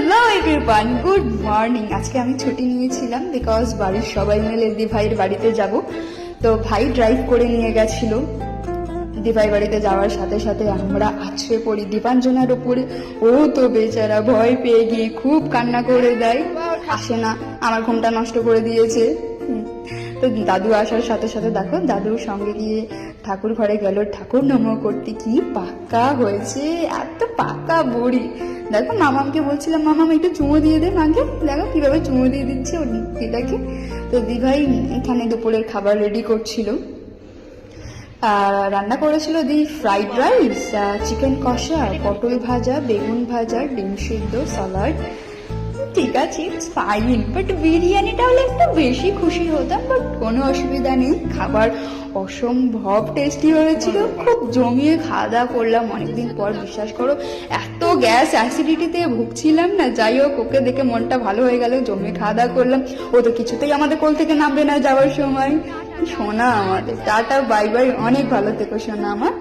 Hello everyone, good morning. আজকে আমি ছুটি নিয়েছিলাম বিকজ বাড়ির সবাই মিলে দিভাইয়ের বাড়িতে যাব। তো ভাই ড্রাইভ করে নিয়ে গেছিল। দিভাই বাড়িতে যাওয়ার সাথে সাথে আমরা আছড়ে পড়ি দীপাঞ্জনার ওপরে। ও তো বেচারা ভয় পেয়ে গিয়ে খুব কান্না করে দেয়, আসে না, আমার ঘুমটা নষ্ট করে দিয়েছে। তো দাদু আসার সাথে সাথে দেখো দাদুর সঙ্গে গিয়ে ঠাকুর ঘরে গেল ঠাকুর নমঃ করতে। কি পাক্কা হয়েছে, এত পাক্কা বুড়ি। দেখো মামামকে বলছিলাম, মামাম একটু চুমো দিয়ে দে মাকে, দেখো কিভাবে চুমো দিয়ে দিচ্ছে ওর দিদাকে। তো দিভাই এখানে দুপুরের খাবার রেডি করছিল। রান্না করেছিল দি ফ্রাইড রাইস, চিকেন কষা, পটল ভাজা, বেগুন ভাজা, ডিম সিদ্ধ, স্যালাড। ঠিক আছে, ইটস ফাইন, বাট বিরিয়ানিটা হলে একটু বেশি খুশি হতাম, বাট কোনো অসুবিধা নেই। খাবার অসম্ভব টেস্টি হয়েছিল, খুব জমিয়ে খাওয়া দাওয়া করলাম অনেকদিন পর। বিশ্বাস করো, এত গ্যাস অ্যাসিডিটিতে ভুগছিলাম না। যাই হোক, ওকে দেখে মনটা ভালো হয়ে গেল, জমিয়ে খাওয়া দাওয়া করলাম। ও তো কিছুতেই আমাদের কোল থেকে নামবে না যাওয়ার সময়। সোনা আমাদের, টাটা বাই বাই, অনেক ভালো থেকো সোনা আমার।